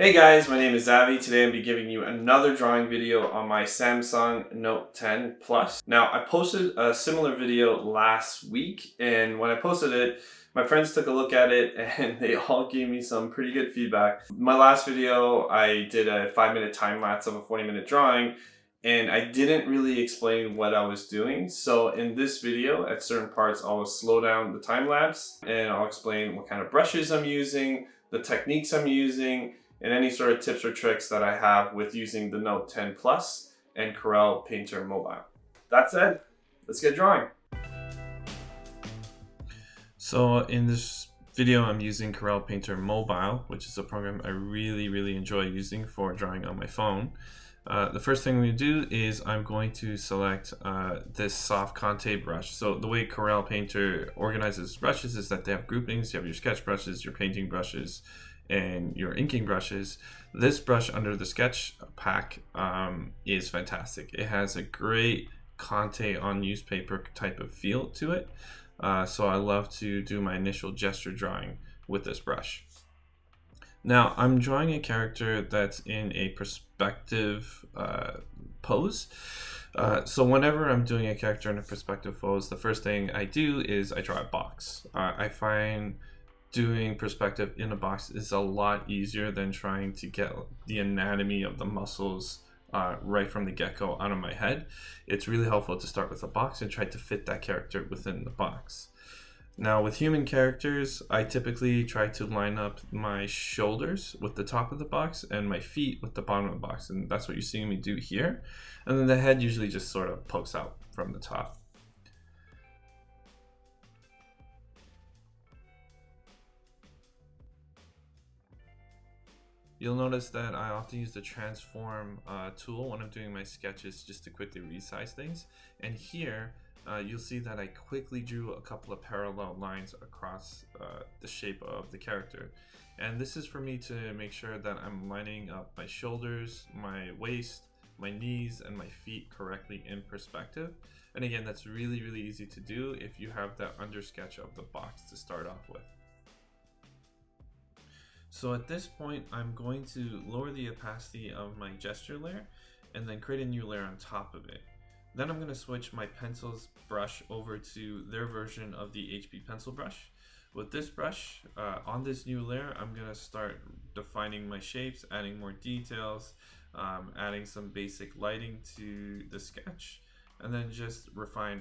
Hey guys, my name is Avi. Today I'll be giving you another drawing video on my Samsung Note 10 Plus. Now, I posted a similar video last week, and when I posted it, my friends took a look at it and they all gave me some pretty good feedback. My last video, I did a 5-minute time lapse of a 40-minute drawing, and I didn't really explain what I was doing. So in this video, at certain parts, I'll slow down the time lapse and I'll explain what kind of brushes I'm using, the techniques I'm using, and any sort of tips or tricks that I have with using the Note 10 Plus and Corel Painter Mobile. That said, let's get drawing. So in this video, I'm using Corel Painter Mobile, which is a program I really enjoy using for drawing on my phone. The first thing we do is I'm going to select this soft Conte brush. So the way Corel Painter organizes brushes is that they have groupings. You have your sketch brushes, your painting brushes, and your inking brushes. This brush under the sketch pack is fantastic. It has a great Conte on newspaper type of feel to it. So I love to do my initial gesture drawing with this brush. Now I'm drawing a character that's in a perspective pose. So whenever I'm doing a character in a perspective pose, the first thing I do is I draw a box. I find doing perspective in a box is a lot easier than trying to get the anatomy of the muscles right from the get-go out of my head. It's really helpful to start with a box and try to fit that character within the box. Now with human characters, I typically try to line up my shoulders with the top of the box and my feet with the bottom of the box, and that's what you're seeing me do here. And then the head usually just sort of pokes out from the top. You'll notice that I often use the transform tool when I'm doing my sketches just to quickly resize things. And here, you'll see that I quickly drew a couple of parallel lines across the shape of the character. And this is for me to make sure that I'm lining up my shoulders, my waist, my knees, and my feet correctly in perspective. And again, that's really easy to do if you have that under sketch of the box to start off with. So at this point, I'm going to lower the opacity of my gesture layer and then create a new layer on top of it. Then I'm going to switch my pencils brush over to their version of the HP pencil brush. With this brush, on this new layer, I'm going to start defining my shapes, adding more details, adding some basic lighting to the sketch, and then just refine.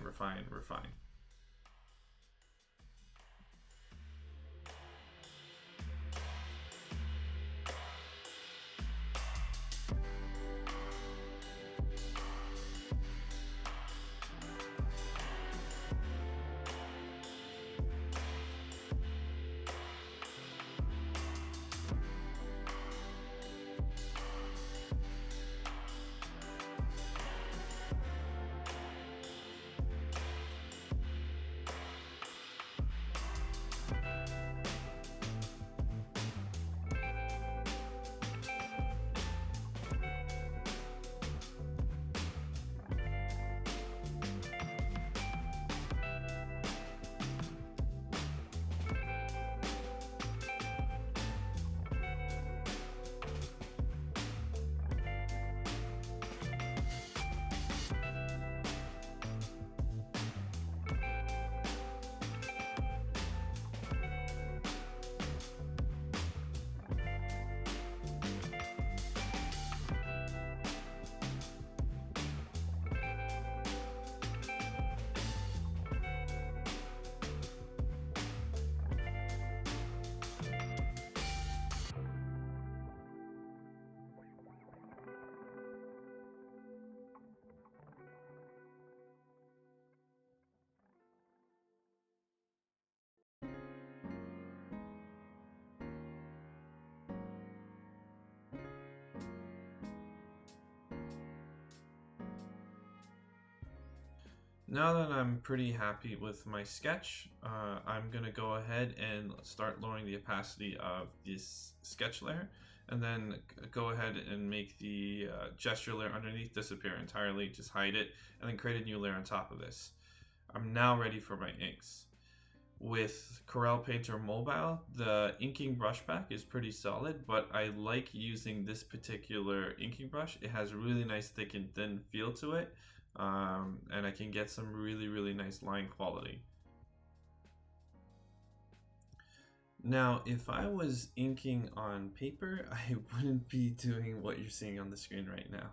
Now that I'm pretty happy with my sketch, I'm going to go ahead and start lowering the opacity of this sketch layer, and then go ahead and make the gesture layer underneath disappear entirely, just hide it, and then create a new layer on top of this. I'm now ready for my inks. With Corel Painter Mobile, the inking brush back is pretty solid, but I like using this particular inking brush. It has a really nice thick and thin feel to it, and I can get some really nice line quality. Now, if I was inking on paper, I wouldn't be doing what you're seeing on the screen right now.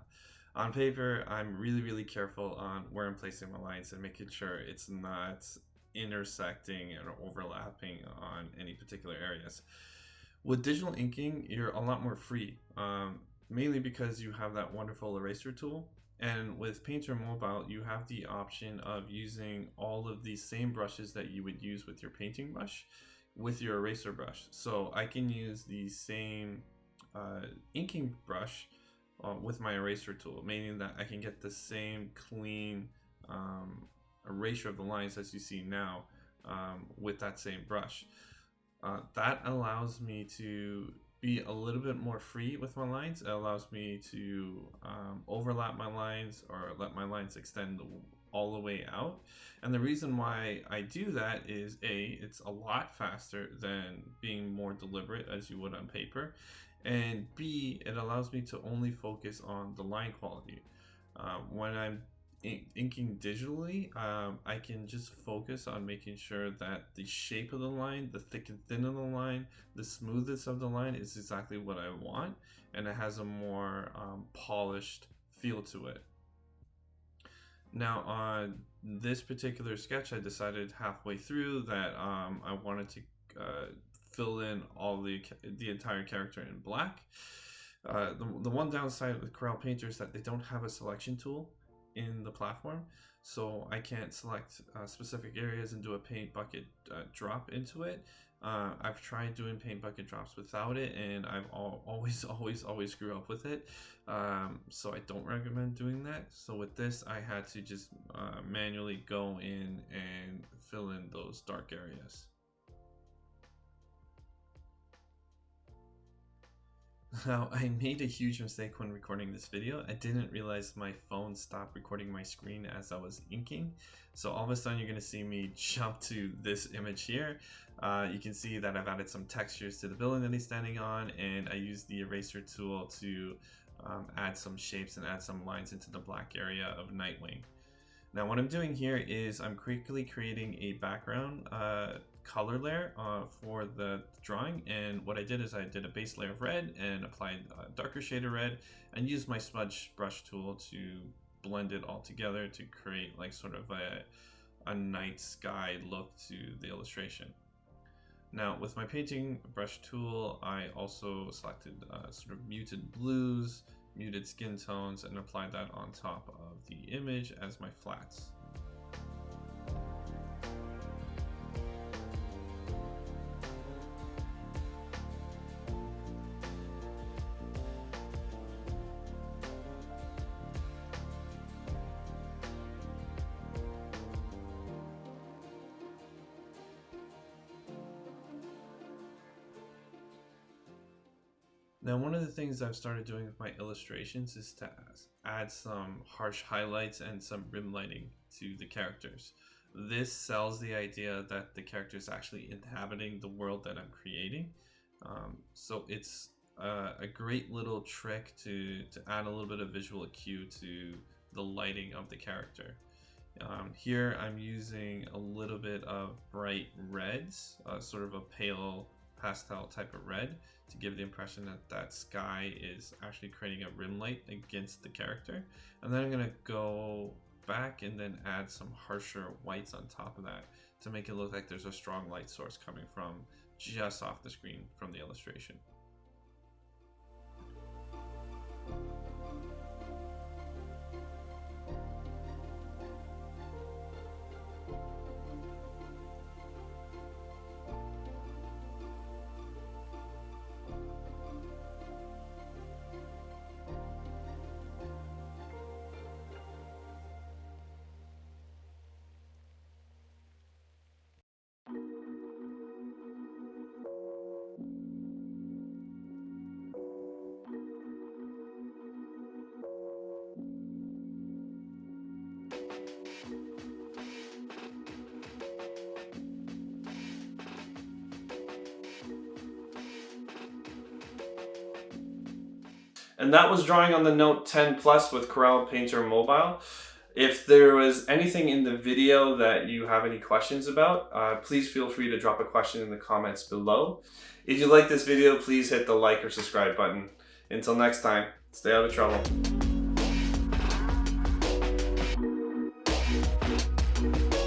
On paper, I'm really careful on where I'm placing my lines and making sure it's not intersecting and overlapping on any particular areas. With digital inking, you're a lot more free, mainly because you have that wonderful eraser tool. And with Painter Mobile, you have the option of using all of these same brushes that you would use with your painting brush with your eraser brush. So I can use the same inking brush with my eraser tool, meaning that I can get the same clean erasure of the lines as you see now with that same brush. That allows me to be a little bit more free with my lines. It allows me to overlap my lines or let my lines extend all the way out. And the reason why I do that is it's a lot faster than being more deliberate as you would on paper, and B, it allows me to only focus on the line quality. When I'm inking digitally, I can just focus on making sure that the shape of the line, the thick and thin of the line, the smoothness of the line is exactly what I want, and it has a more polished feel to it. Now on this particular sketch, I decided halfway through that I wanted to fill in all the entire character in black. The one downside with Corel Painter is that they don't have a selection tool in the platform, so I can't select specific areas and do a paint bucket drop into it. I've tried doing paint bucket drops without it, and I've always screw up with it, so I don't recommend doing that. So with this, I had to just manually go in and fill in those dark areas. Now, I made a huge mistake when recording this video. I didn't realize my phone stopped recording my screen as I was inking. So all of a sudden you're going to see me jump to this image here. You can see that I've added some textures to the building that he's standing on, and I used the eraser tool to add some shapes and add some lines into the black area of Nightwing. Now what I'm doing here is I'm quickly creating a background color layer for the drawing, and what I did is I did a base layer of red and applied a darker shade of red and used my smudge brush tool to blend it all together to create like sort of a night sky look to the illustration. Now with my painting brush tool, I also selected sort of muted blues, muted skin tones, and applied that on top of the image as my flats. Now, one of the things I've started doing with my illustrations is to add some harsh highlights and some rim lighting to the characters. This sells the idea that the character is actually inhabiting the world that I'm creating. So it's a great little trick to add a little bit of visual cue to the lighting of the character. Here I'm using a little bit of bright reds, sort of a pale pastel type of red, to give the impression that that sky is actually creating a rim light against the character. And then I'm going to go back and then add some harsher whites on top of that to make it look like there's a strong light source coming from just off the screen from the illustration. And that was drawing on the Note 10 Plus with Corel Painter Mobile. If there was anything in the video that you have any questions about, please feel free to drop a question in the comments below. If you like this video, please hit the like or subscribe button. Until next time, stay out of trouble.